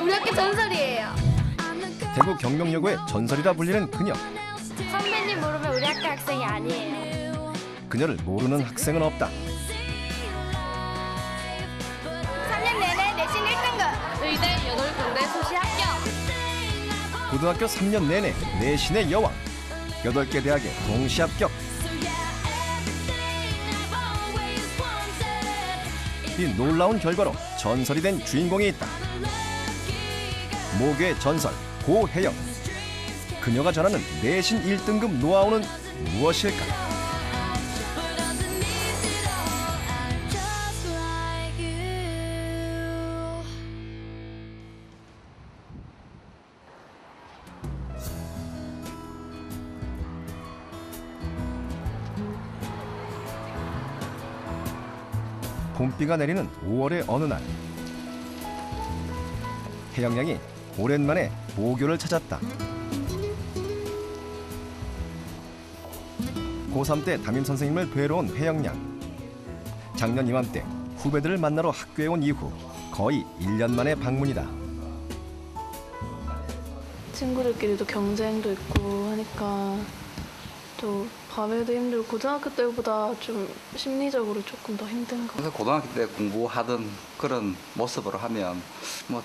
우리 학교 전설이에요. 대구 경명여고의 전설이라 불리는 그녀. 선배님 모르면 우리 학교 학생이 아니에요. 그녀를 모르는 학생은 없다. 3년 내내 내신 1등급. 의대 8군데 수시 합격. 고등학교 3년 내내 내신의 여왕. 8개 대학에 동시 합격. 이 놀라운 결과로 전설이 된 주인공이 있다. 모교의 전설 고혜영. 그녀가 전하는 내신 1등급 노하우는 무엇일까? 봄비가 내리는 5월의 어느 날, 혜영 양이 오랜만에 모교를 찾았다. 고3 때 담임 선생님을 뵈러 온 혜영 양. 작년 이맘때 후배들을 만나러 학교에 온 이후 거의 1년 만의 방문이다. 친구들끼리도 경쟁도 있고 하니까 또 밤에도 힘들고 고등학교 때보다 좀 심리적으로 조금 더 힘든 것 같아요. 고등학교 때 공부하던 그런 모습으로 하면 뭐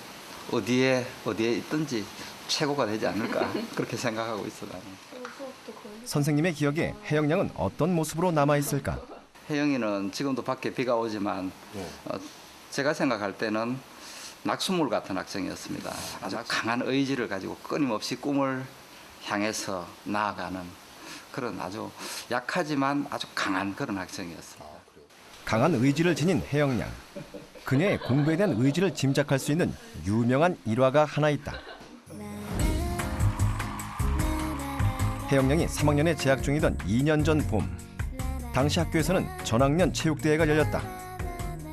어디에 있든지 최고가 되지 않을까 그렇게 생각하고 있어요. 선생님의 기억에 혜영 양은 어떤 모습으로 남아있을까? 혜영이는 지금도 밖에 비가 오지만 제가 생각할 때는 낙수물 같은 학생이었습니다. 아주 강한 의지를 가지고 끊임없이 꿈을 향해서 나아가는 그런 아주 약하지만 아주 강한 그런 학생이었습니다. 강한 의지를 지닌 혜영 양. 그녀의 공부에 대한 의지를 짐작할 수 있는 유명한 일화가 하나 있다. 혜영 양이 3학년에 재학 중이던 2년 전 봄, 당시 학교에서는 전학년 체육대회가 열렸다.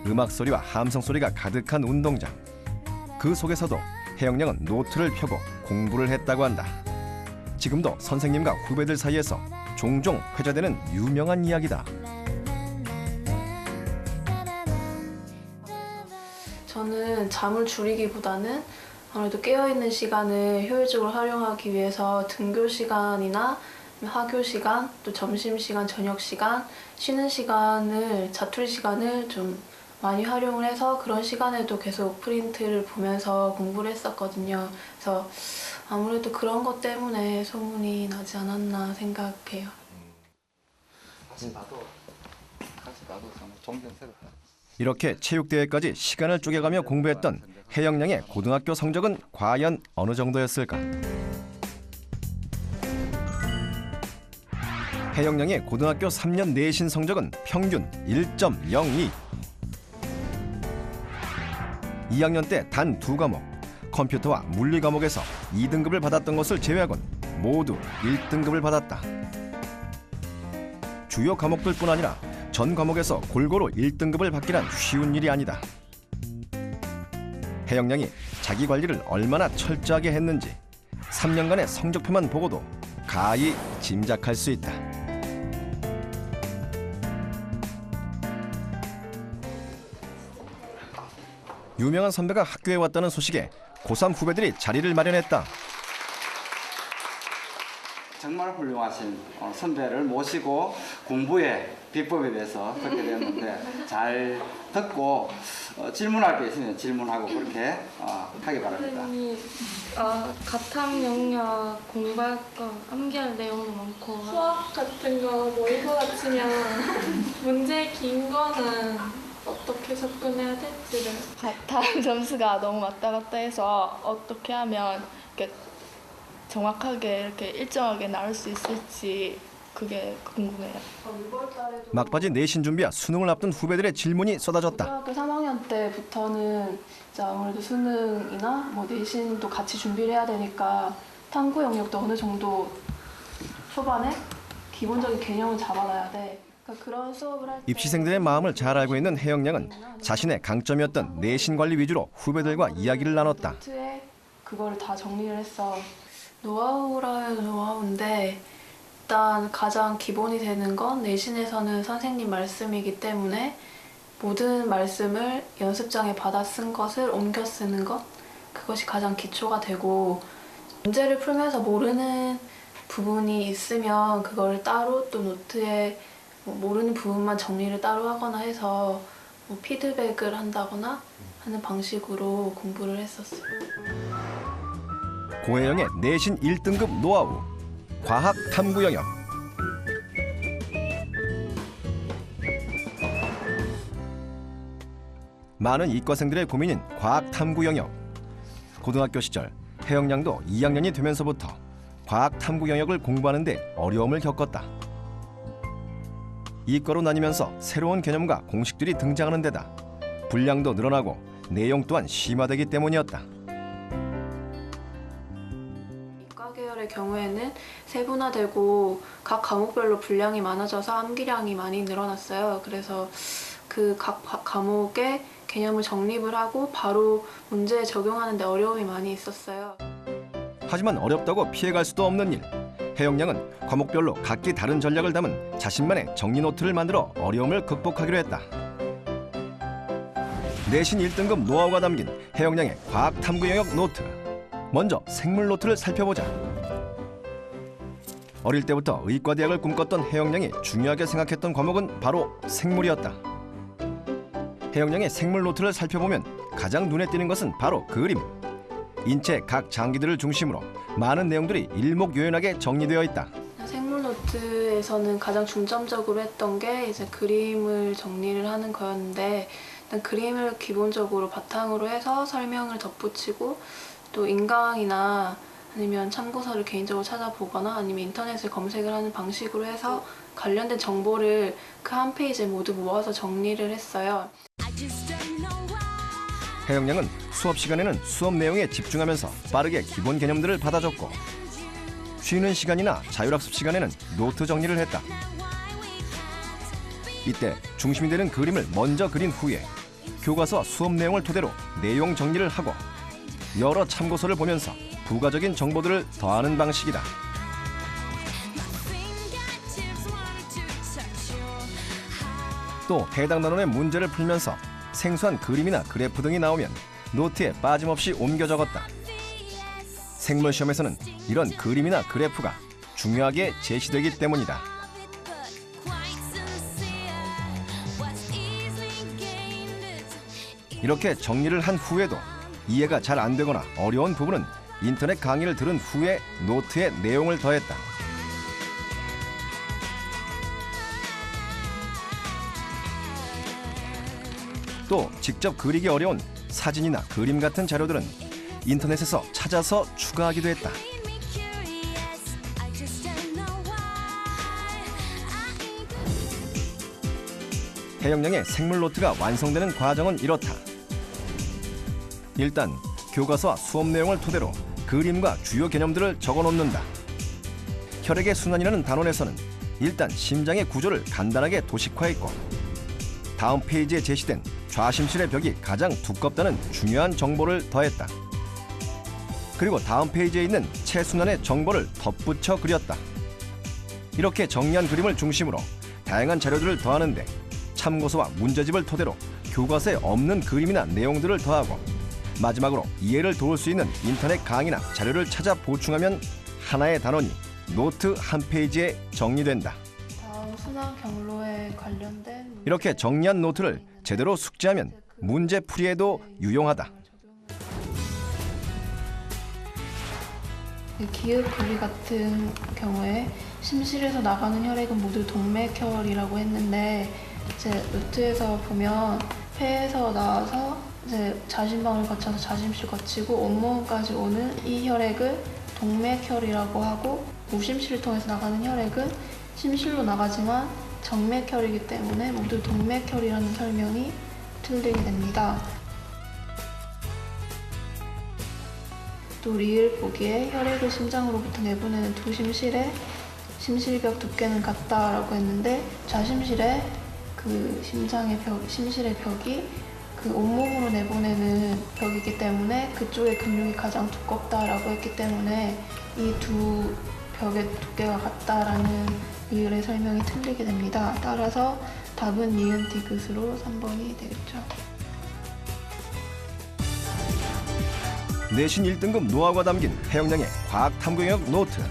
음악 소리와 함성 소리가 가득한 운동장. 그 속에서도 혜영 양은 노트를 펴고 공부를 했다고 한다. 지금도 선생님과 후배들 사이에서 종종 회자되는 유명한 이야기다. 저는 잠을 줄이기보다는 아무래도 깨어있는 시간을 효율적으로 활용하기 위해서 등교 시간이나 하교 시간, 또 점심시간, 저녁시간, 쉬는 시간을, 자투리 시간을 좀 많이 활용을 해서 그런 시간에도 계속 프린트를 보면서 공부를 했었거든요. 그래서 아무래도 그런 것 때문에 소문이 나지 않았나 생각해요. 다시 봐도 정말 존경스럽다. 이렇게 체육대회까지 시간을 쪼개가며 공부했던 혜영 양의 고등학교 성적은 과연 어느 정도였을까? 혜영 양의 고등학교 3년 내신 성적은 평균 1.02. 2학년 때 단 2과목, 컴퓨터와 물리 과목에서 2등급을 받았던 것을 제외하곤 모두 1등급을 받았다. 주요 과목들뿐 아니라 전 과목에서 골고루 1등급을 받기란 쉬운 일이 아니다. 혜영 양이 자기 관리를 얼마나 철저하게 했는지 3년간의 성적표만 보고도 가히 짐작할 수 있다. 유명한 선배가 학교에 왔다는 소식에 고3 후배들이 자리를 마련했다. 정말 훌륭하신 선배를 모시고 공부의 비법에 대해서 듣게 되었는데 잘 듣고 질문할 게 있으면 질문하고 그렇게 하기 바랍니다. 선생님이 가탐 영역 공부할 거 암기할 내용도 많고 수학 같은 거 모의고 같으면 문제 긴 거는 어떻게 접근해야 될지를 다음 점수가 너무 왔다 갔다 해서 어떻게 하면 이렇게 정확하게 이렇게 일정하게 나올 수 있을지 그게 궁금해요. 막바지 내신 준비와 수능을 앞둔 후배들의 질문이 쏟아졌다. 고등학교 3학년 때부터는 이제 아무래도 수능이나 뭐 내신도 같이 준비를 해야 되니까 탐구 영역도 어느 정도 초반에 기본적인 개념을 잡아놔야 돼. 그러니까 그런 수업을 할 때 입시생들의 마음을 잘 알고 있는 혜영 양은 자신의 강점이었던 내신 관리 위주로 후배들과 이야기를 나눴다. 노트에 그거를 다 정리를 했어. 노하우라 해도 노하우인데 일단 가장 기본이 되는 건 내신에서는 선생님 말씀이기 때문에 모든 말씀을 연습장에 받아 쓴 것을 옮겨 쓰는 것, 그것이 가장 기초가 되고, 문제를 풀면서 모르는 부분이 있으면 그걸 따로 또 노트에 모르는 부분만 정리를 따로 하거나 해서 피드백을 한다거나 하는 방식으로 공부를 했었어요. 고혜영의 내신 1등급 노하우, 과학 탐구 영역. 많은 이과생들의 고민인 과학 탐구 영역. 고등학교 시절 혜영 양도 2학년이 되면서부터 과학 탐구 영역을 공부하는 데 어려움을 겪었다. 이과로 나뉘면서 새로운 개념과 공식들이 등장하는 데다 분량도 늘어나고 내용 또한 심화되기 때문이었다. 이과 계열의 경우에는 세분화되고 각 과목별로 분량이 많아져서 암기량이 많이 늘어났어요. 그래서 그 각 과목의 개념을 정립을 하고 바로 문제에 적용하는 데 어려움이 많이 있었어요. 하지만 어렵다고 피해갈 수도 없는 일. 혜영 양은 과목별로 각기 다른 전략을 담은 자신만의 정리 노트를 만들어 어려움을 극복하기로 했다. 내신 1등급 노하우가 담긴 혜영 양의 과학 탐구 영역 노트. 먼저 생물 노트를 살펴보자. 어릴 때부터 의과대학을 꿈꿨던 혜영 양이 중요하게 생각했던 과목은 바로 생물이었다. 혜영 양의 생물 노트를 살펴보면 가장 눈에 띄는 것은 바로 그림. 인체 각 장기들을 중심으로 많은 내용들이 일목요연하게 정리되어 있다. 생물 노트에서는 가장 중점적으로 했던 게 이제 그림을 정리를 하는 거였는데, 일단 그림을 기본적으로 바탕으로 해서 설명을 덧붙이고 또 인강이나 아니면 참고서를 개인적으로 찾아보거나 아니면 인터넷을 검색을 하는 방식으로 해서 관련된 정보를 그 한 페이지에 모두 모아서 정리를 했어요. 혜영 양은 수업 시간에는 수업 내용에 집중하면서 빠르게 기본 개념들을 받아줬고, 쉬는 시간이나 자율학습 시간에는 노트 정리를 했다. 이때 중심이 되는 그림을 먼저 그린 후에 교과서와 수업 내용을 토대로 내용 정리를 하고 여러 참고서를 보면서 부가적인 정보들을 더하는 방식이다. 또 해당 단원의 문제를 풀면서 생소한 그림이나 그래프 등이 나오면 노트에 빠짐없이 옮겨 적었다. 생물 시험에서는 이런 그림이나 그래프가 중요하게 제시되기 때문이다. 이렇게 정리를 한 후에도 이해가 잘 안 되거나 어려운 부분은 인터넷 강의를 들은 후에 노트에 내용을 더했다. 또 직접 그리기 어려운 사진이나 그림 같은 자료들은 인터넷에서 찾아서 추가하기도 했다. 혜영 양의 생물 노트가 완성되는 과정은 이렇다. 일단 교과서와 수업 내용을 토대로 그림과 주요 개념들을 적어놓는다. 혈액의 순환이라는 단원에서는 일단 심장의 구조를 간단하게 도식화했고, 다음 페이지에 제시된 좌심실의 벽이 가장 두껍다는 중요한 정보를 더했다. 그리고 다음 페이지에 있는 체순환의 정보를 덧붙여 그렸다. 이렇게 정리한 그림을 중심으로 다양한 자료들을 더하는데 참고서와 문제집을 토대로 교과서에 없는 그림이나 내용들을 더하고, 마지막으로 이해를 도울 수 있는 인터넷 강의나 자료를 찾아 보충하면 하나의 단원이 노트 한 페이지에 정리된다. 다음 순환 경로에 관련된 이렇게 정리한 노트를 제대로 숙지하면 문제 풀이에도 유용하다. 기읍 분리 같은 경우에 심실에서 나가는 혈액은 모두 동맥혈이라고 했는데, 이제 노트에서 보면 폐에서 나와서 이제 자신방을 거쳐서 자심실 거치고 온몸까지 오는 이 혈액을 동맥혈이라고 하고, 우심실을 통해서 나가는 혈액은 심실로 나가지만 정맥혈이기 때문에 모두 동맥혈이라는 설명이 틀리게 됩니다. 또 리을 보기에 혈액을 심장으로부터 내보내는 두 심실의 심실벽 두께는 같다라고 했는데, 좌심실의 그 심실의 벽이 그 온몸으로 내보내는 벽이기 때문에 그쪽의 근육이 가장 두껍다라고 했기 때문에 이 두 벽의 두께가 같다라는 리을의 설명이 틀리게 됩니다. 따라서 답은 니은 디귿으로 3번이 되겠죠. 내신 1등급 노하우가 담긴 해영량의 과학 탐구 영역 노트.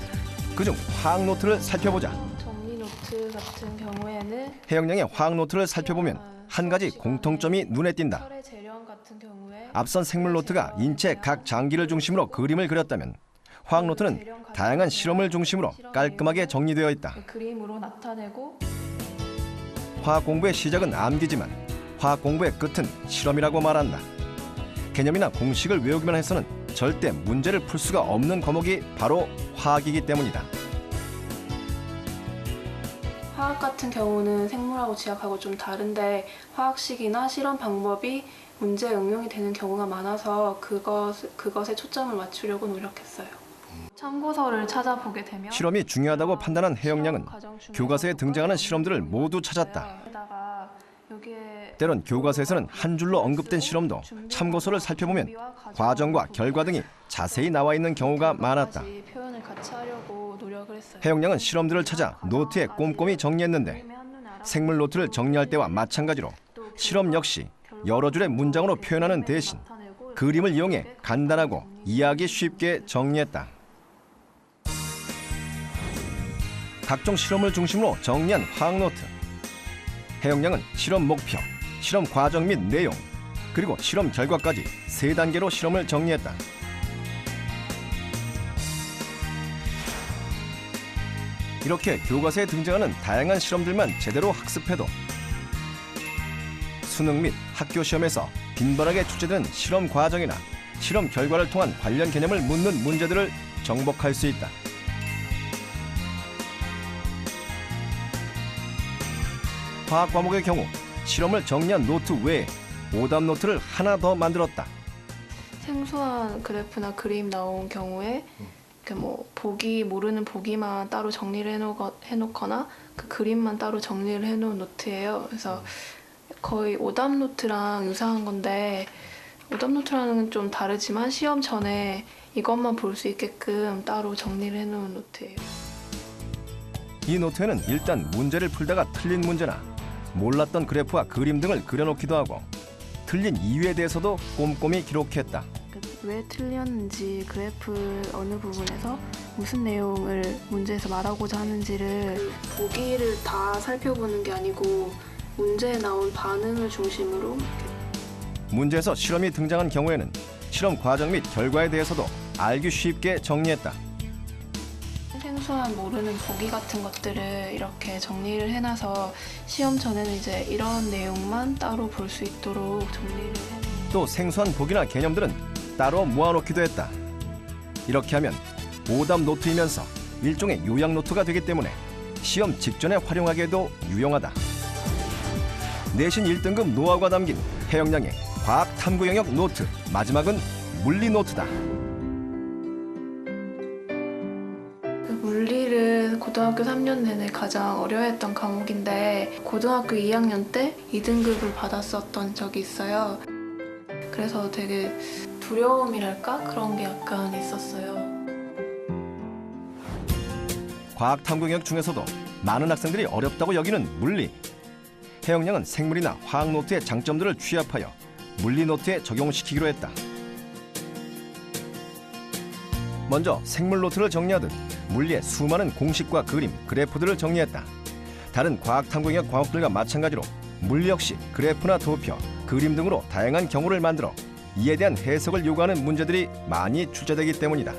그중 화학 노트를 살펴보자. 정리 노트 같은 경우에는 해영량의 화학 노트를 살펴보면 한 가지 공통점이 눈에 띈다. 철의 재련 같은 경우에 앞선 생물 노트가 인체 각 장기를 중심으로 그림을 그렸다면 화학 노트는 다양한 실험을 중심으로 깔끔하게 정리되어 있다. 그림으로 나타내고 화학 공부의 시작은 암기지만 화학 공부의 끝은 실험이라고 말한다. 개념이나 공식을 외우기만 해서는 절대 문제를 풀 수가 없는 과목이 바로 화학이기 때문이다. 화학 같은 경우는 생물하고 지학하고 좀 다른데 화학식이나 실험 방법이 문제에 응용이 되는 경우가 많아서 그것에 초점을 맞추려고 노력했어요. 참고서를 찾아보게 되면 실험이 중요하다고 판단한 해영량은 교과서에 등장하는 실험들을 모두 찾았다. 때론 교과서에서는 한 줄로 언급된 실험도 참고서를 살펴보면 과정과 결과 등이 자세히 나와 있는 경우가 많았다. 표현을 같이 하려고 노력을 했어요. 해영량은 실험들을 찾아 노트에 꼼꼼히 정리했는데 생물 노트를 정리할 때와 마찬가지로 실험 역시 여러 줄의 문장으로 표현하는 대신 그림을 이용해 간단하고 이해하기 쉽게 정리했다. 각종 실험을 중심으로 정리한 화학 노트. 해영량은 실험 목표, 실험 과정 및 내용, 그리고 실험 결과까지 3단계로 실험을 정리했다. 이렇게 교과서에 등장하는 다양한 실험들만 제대로 학습해도 수능 및 학교 시험에서 빈번하게 출제되는 실험 과정이나 실험 결과를 통한 관련 개념을 묻는 문제들을 정복할 수 있다. 화학 과목의 경우 실험을 정리한 노트 외에 오답 노트를 하나 더 만들었다. 생소한 그래프나 그림 나온 경우에 이렇게 뭐 보기 모르는 보기만 따로 정리를 해놓거나 그 그림만 따로 정리를 해놓은 노트예요. 그래서 거의 오답 노트랑 유사한 건데 오답 노트랑은 좀 다르지만 시험 전에 이것만 볼 수 있게끔 따로 정리를 해놓은 노트예요. 이 노트에는 일단 문제를 풀다가 틀린 문제나 몰랐던 그래프와 그림 등을 그려놓기도 하고 틀린 이유에 대해서도 꼼꼼히 기록했다. 왜 틀렸는지 그래프 어느 부분에서 무슨 내용을 문제에서 말하고자 하는지를 보기를 다 살펴보는 게 아니고 문제에 나온 반응을 중심으로 문제에서 실험이 등장한 경우에는 실험 과정 및 결과에 대해서도 알기 쉽게 정리했다. 생소한 모르는 보기 같은 것들을 이렇게 정리를 해놔서 시험 전에는 이제 이런 내용만 따로 볼 수 있도록 정리를 해놓은 또 생소한 보기나 개념들은 따로 모아놓기도 했다. 이렇게 하면 오답 노트이면서 일종의 요약 노트가 되기 때문에 시험 직전에 활용하기에도 유용하다. 내신 1등급 노하우가 담긴 해영량의 과학 탐구 영역 노트, 마지막은 물리 노트다. 물리를 고등학교 3년 내내 가장 어려워했던 과목인데 고등학교 2학년 때 2등급을 받았었던 적이 있어요. 그래서 되게 두려움이랄까? 그런 게 약간 있었어요. 과학 탐구 영역 중에서도 많은 학생들이 어렵다고 여기는 물리. 해영량은 생물이나 화학 노트의 장점들을 취합하여 물리 노트에 적용시키기로 했다. 먼저 생물 노트를 정리하듯 물리의 수많은 공식과 그림, 그래프들을 정리했다. 다른 과학 탐구 영역 과목들과 마찬가지로 물리 역시 그래프나 도표, 그림 등으로 다양한 경우를 만들어 이에 대한 해석을 요구하는 문제들이 많이 출제되기 때문이다.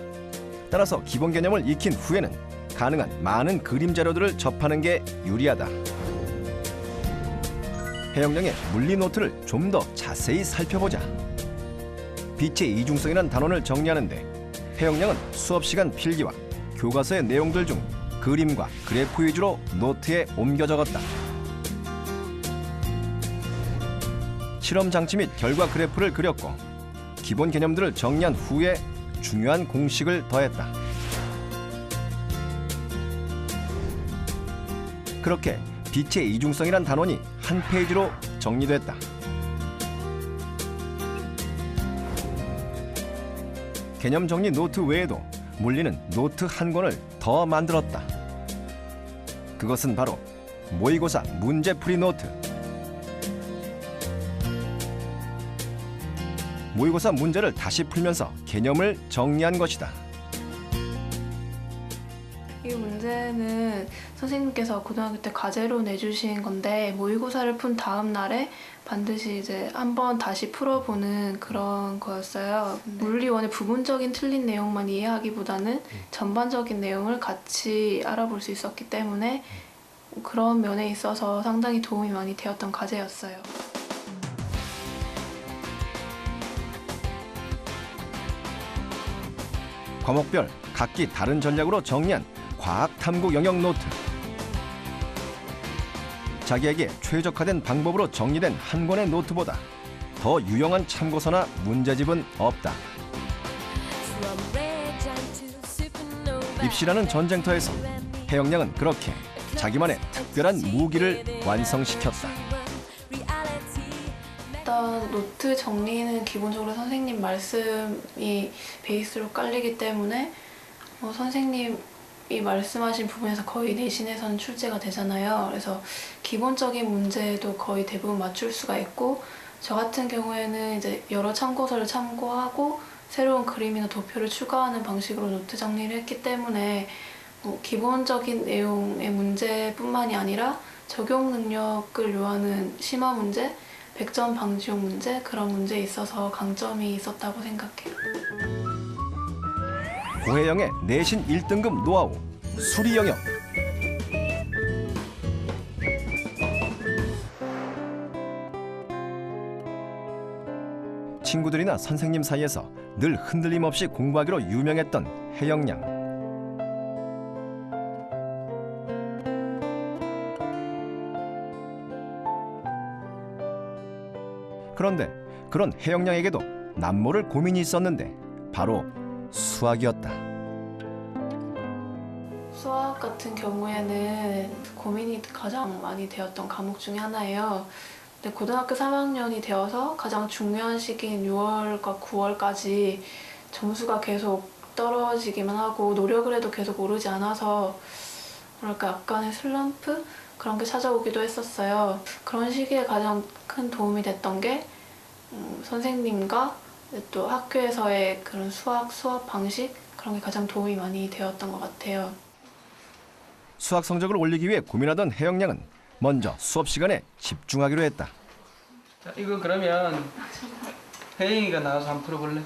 따라서 기본 개념을 익힌 후에는 가능한 많은 그림 자료들을 접하는 게 유리하다. 해영량의 물리 노트를 좀 더 자세히 살펴보자. 빛의 이중성이란 단원을 정리하는데 해영량은 수업 시간 필기와 교과서의 내용들 중 그림과 그래프 위주로 노트에 옮겨 적었다. 실험 장치 및 결과 그래프를 그렸고 기본 개념들을 정리한 후에 중요한 공식을 더했다. 그렇게 빛의 이중성이란 단원이 한 페이지로 정리됐다. 개념 정리 노트 외에도 물리는 노트 한 권을 더 만들었다. 그것은 바로 모의고사 문제풀이 노트. 모의고사 문제를 다시 풀면서 개념을 정리한 것이다. 이 문제는 선생님께서 고등학교 때 과제로 내주신 건데 모의고사를 푼 다음 날에 반드시 이제 한번 다시 풀어보는 그런 거였어요. 물리원의 부분적인 틀린 내용만 이해하기보다는 전반적인 내용을 같이 알아볼 수 있었기 때문에 그런 면에 있어서 상당히 도움이 많이 되었던 과제였어요. 과목별 각기 다른 전략으로 정리한 과학탐구 영역 노트. 자기에게 최적화된 방법으로 정리된 한 권의 노트보다 더 유용한 참고서나 문제집은 없다. 입시라는 전쟁터에서 해영양은 그렇게 자기만의 특별한 무기를 완성시켰다. 일단 노트 정리는 기본적으로 선생님 말씀이 베이스로 깔리기 때문에 선생님이 말씀하신 부분에서 거의 내신에서는 출제가 되잖아요. 그래서 기본적인 문제도 거의 대부분 맞출 수가 있고, 저 같은 경우에는 이제 여러 참고서를 참고하고 새로운 그림이나 도표를 추가하는 방식으로 노트 정리를 했기 때문에 기본적인 내용의 문제뿐만이 아니라 적용 능력을 요하는 심화 문제, 100점 방지용 문제, 그런 문제에 있어서 강점이 있었다고 생각해요. 고혜영의 내신 1등급 노하우 수리 영역. 친구들이나 선생님 사이에서 늘 흔들림 없이 공부하기로 유명했던 혜영양. 그런데 그런 혜영양에게도 남모를 고민이 있었는데 바로 수학이었다. 수학 같은 경우에는 고민이 가장 많이 되었던 과목 중에 하나예요. 근데 고등학교 3학년이 되어서 가장 중요한 시기인 6월과 9월까지 점수가 계속 떨어지기만 하고 노력을 해도 계속 오르지 않아서 뭐랄까 약간의 슬럼프? 그런 게 찾아오기도 했었어요. 그런 시기에 가장 큰 도움이 됐던 게 선생님과 또 학교에서의 그런 수업 방식, 그런 게 가장 도움이 많이 되었던 것 같아요. 수학 성적을 올리기 위해 고민하던 혜영양은 먼저 수업 시간에 집중하기로 했다. 자, 이거 그러면 혜영이가 나와서 한번 풀어볼래?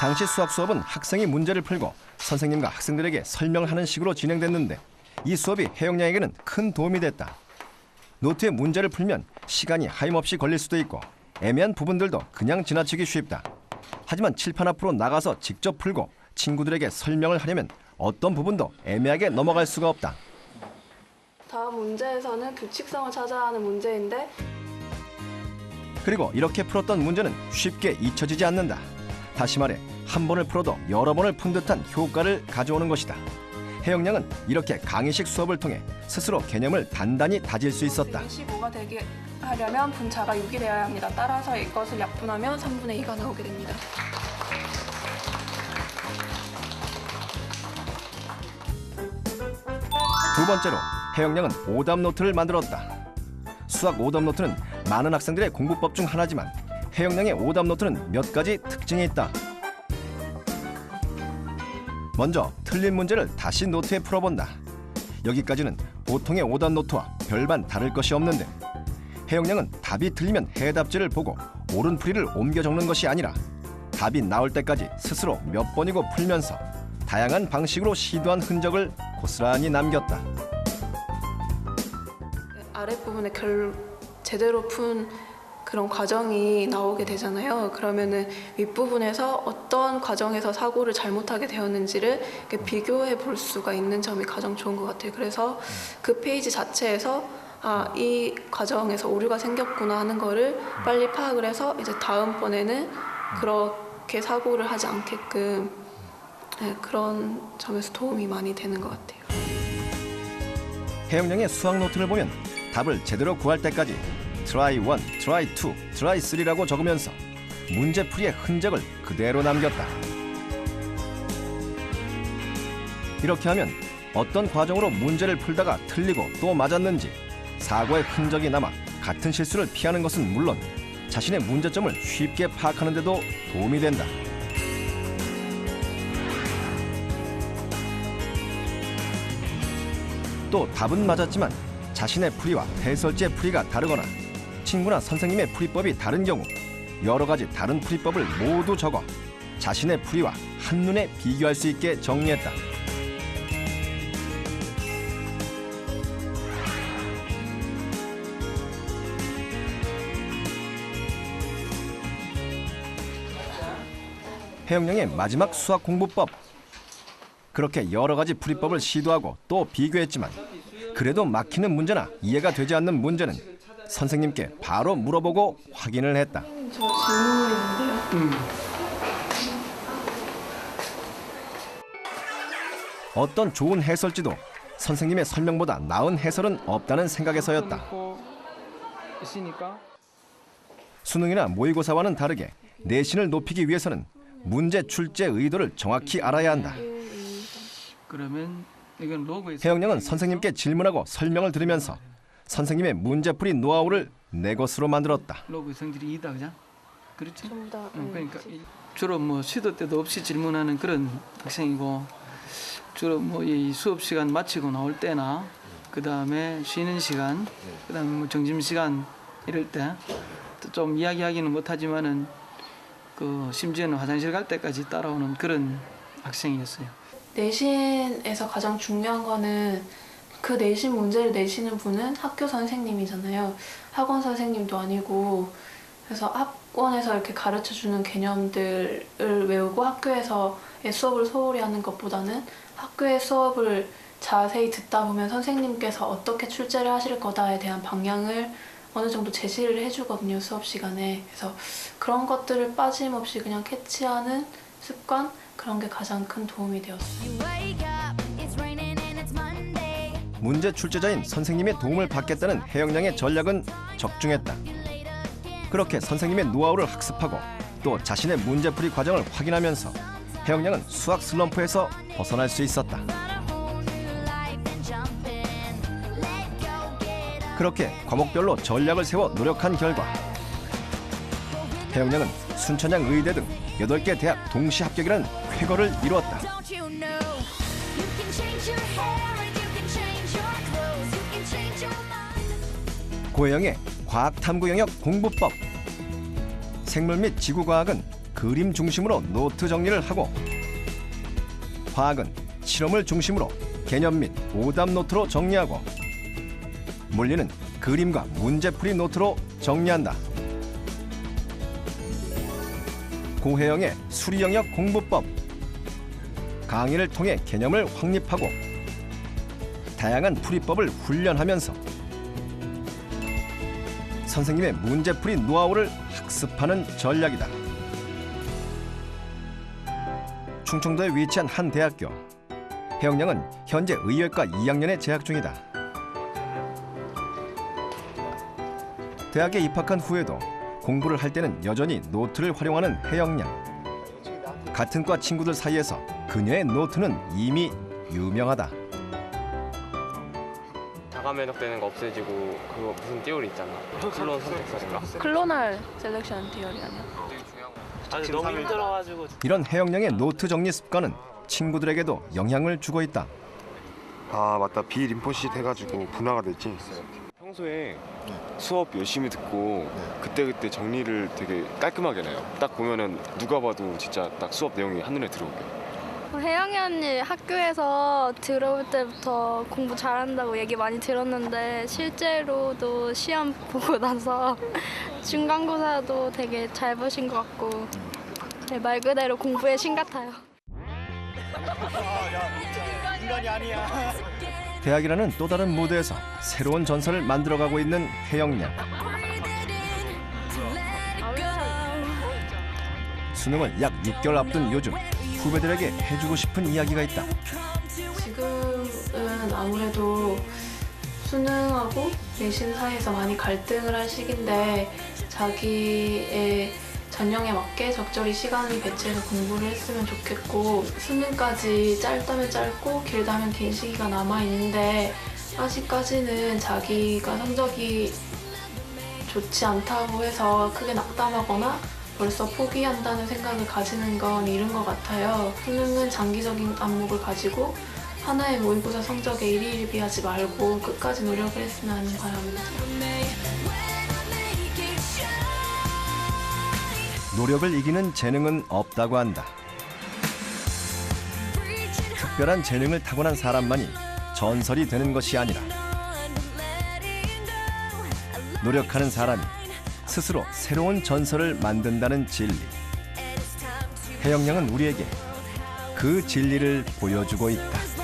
당시 수학 수업은 학생이 문제를 풀고 선생님과 학생들에게 설명을 하는 식으로 진행됐는데 이 수업이 혜영양에게는 큰 도움이 됐다. 노트에 문제를 풀면 시간이 하염없이 걸릴 수도 있고 애매한 부분들도 그냥 지나치기 쉽다. 하지만 칠판 앞으로 나가서 직접 풀고 친구들에게 설명을 하려면 어떤 부분도 애매하게 넘어갈 수가 없다. 다음 문제에서는 규칙성을 찾아야 하는 문제인데 그리고 이렇게 풀었던 문제는 쉽게 잊혀지지 않는다. 다시 말해 한 번을 풀어도 여러 번을 푼 듯한 효과를 가져오는 것이다. 혜영양은 이렇게 강의식 수업을 통해 스스로 개념을 단단히 다질 수 있었다. 25가 되게 하려면 분자가 6이 되어야 합니다. 따라서 이것을 약분하면 3분의 2가 나오게 됩니다. 두 번째로 혜영양은 오답 노트를 만들었다. 수학 오답 노트는 많은 학생들의 공부법 중 하나지만 혜영양의 오답 노트는 몇 가지 특징이 있다. 먼저 틀린 문제를 다시 노트에 풀어본다. 여기까지는 보통의 오답 노트와 별반 다를 것이 없는데 혜영양은 답이 틀리면 해답지를 보고 오른풀이를 옮겨 적는 것이 아니라 답이 나올 때까지 스스로 몇 번이고 풀면서 다양한 방식으로 시도한 흔적을 고스란히 남겼다. 아랫부분에 제대로 푼 그런 과정이 나오게 되잖아요. 그러면은 윗부분에서 어떤 과정에서 사고를 잘못하게 되었는지를 이렇게 비교해 볼 수가 있는 점이 가장 좋은 것 같아요. 그래서 그 페이지 자체에서 이 과정에서 오류가 생겼구나 하는 거를 빨리 파악을 해서 이제 다음번에는 그렇게 사고를 하지 않게끔 그런 점에서 도움이 많이 되는 것 같아요. 혜영양의 수학 노트를 보면 답을 제대로 구할 때까지 try 1, try 2, try 3라고 적으면서 문제풀이의 흔적을 그대로 남겼다. 이렇게 하면 어떤 과정으로 문제를 풀다가 틀리고 또 맞았는지 사고의 흔적이 남아 같은 실수를 피하는 것은 물론 자신의 문제점을 쉽게 파악하는 데도 도움이 된다. 또 답은 맞았지만 자신의 풀이와 해설지의 풀이가 다르거나 친구나 선생님의 풀이법이 다른 경우 여러 가지 다른 풀이법을 모두 적어 자신의 풀이와 한눈에 비교할 수 있게 정리했다. 혜영양의 마지막 수학 공부법. 그렇게 여러 가지 풀이법을 시도하고 또 비교했지만 그래도 막히는 문제나 이해가 되지 않는 문제는 선생님께 바로 물어보고 확인을 했다. 저 질문이 있는데요. 어떤 좋은 해설지도 선생님의 설명보다 나은 해설은 없다는 생각에서였다. 있으니까 수능이나 모의고사와는 다르게 내신을 높이기 위해서는 문제 출제 의도를 정확히 알아야 한다. 그러면 이건 로그에서 혜영양은 선생님께 질문하고 설명을 들으면서 선생님의 문제풀이 노하우를 내 것으로 만들었다. 로그 성질이 2다 그죠? 그렇지? 전부 다. 그러니까 주로 뭐 시도 때도 없이 질문하는 그런 학생이고 주로 뭐 이 수업 시간 마치고 나올 때나 그 다음에 쉬는 시간, 그 다음에 뭐 점심 시간 이럴 때 좀 이야기하기는 못하지만은 그 심지어는 화장실 갈 때까지 따라오는 그런 학생이었어요. 내신에서 가장 중요한 거는 그 내신 문제를 내시는 분은 학교 선생님이잖아요. 학원 선생님도 아니고. 그래서 학원에서 이렇게 가르쳐주는 개념들을 외우고 학교에서의 수업을 소홀히 하는 것보다는 학교의 수업을 자세히 듣다 보면 선생님께서 어떻게 출제를 하실 거다에 대한 방향을 어느 정도 제시를 해주거든요, 수업 시간에. 그래서 그런 것들을 빠짐없이 그냥 캐치하는 습관, 그런 게 가장 큰 도움이 되었어요. 문제 출제자인 선생님의 도움을 받겠다는 혜영양의 전략은 적중했다. 그렇게 선생님의 노하우를 학습하고 또 자신의 문제풀이 과정을 확인하면서 혜영양은 수학 슬럼프에서 벗어날 수 있었다. 그렇게 과목별로 전략을 세워 노력한 결과 혜영양은 순천향 의대 등 8개 대학 동시 합격이라는 쾌거를 이루었다. 고혜영의 과학탐구 영역 공부법. 생물 및 지구과학은 그림 중심으로 노트 정리를 하고 과학은 실험을 중심으로 개념 및 오답 노트로 정리하고 물리는 그림과 문제풀이 노트로 정리한다. 고혜영의 수리 영역 공부법. 강의를 통해 개념을 확립하고 다양한 풀이법을 훈련하면서 선생님의 문제풀이 노하우를 학습하는 전략이다. 충청도에 위치한 한 대학교. 혜영양은 현재 의예과 2학년에 재학 중이다. 대학에 입학한 후에도 공부를 할 때는 여전히 노트를 활용하는 혜영양. 같은 과 친구들 사이에서 그녀의 노트는 이미 유명하다. 자가 면역되는 거 없애지고 그거 무슨 띠오리 있잖아. 클론 선택사인가? 클로널 셀렉션 디어리 아니야? 아직 너무 힘들어가지고 이런 혜영양의 노트 정리 습관은 친구들에게도 영향을 주고 있다. 아 맞다, 비림포시트 해가지고 분화가 됐지. 평소에 수업 열심히 듣고 그때그때 정리를 되게 깔끔하게 해요. 딱 보면은 누가 봐도 진짜 딱 수업 내용이 한눈에 들어오게. 혜영이 언니 학교에서 들어올 때부터 공부 잘한다고 얘기 많이 들었는데 실제로도 시험 보고 나서 중간고사도 되게 잘 보신 것 같고 네, 말 그대로 공부의 신 같아요. 대학이라는 또 다른 무대에서 새로운 전설을 만들어가고 있는 혜영양. 수능을 약 6개월 앞둔 요즘 후배들에게 해주고 싶은 이야기가 있다. 지금은 아무래도 수능하고 내신 사이에서 많이 갈등을 할 시기인데 자기의 전형에 맞게 적절히 시간을 배치해서 공부를 했으면 좋겠고 수능까지 짧다면 짧고 길다면 긴 시기가 남아있는데 아직까지는 자기가 성적이 좋지 않다고 해서 크게 낙담하거나 벌써 포기한다는 생각을 가지는 건 이른 것 같아요. 수능은 장기적인 안목을 가지고 하나의 모의고사 성적에 일희일비하지 말고 끝까지 노력을 했으면 하는 바람입니다. 노력을 이기는 재능은 없다고 한다. 특별한 재능을 타고난 사람만이 전설이 되는 것이 아니라 노력하는 사람이 스스로 새로운 전설을 만든다는 진리. 해영 양은 우리에게 그 진리를 보여주고 있다.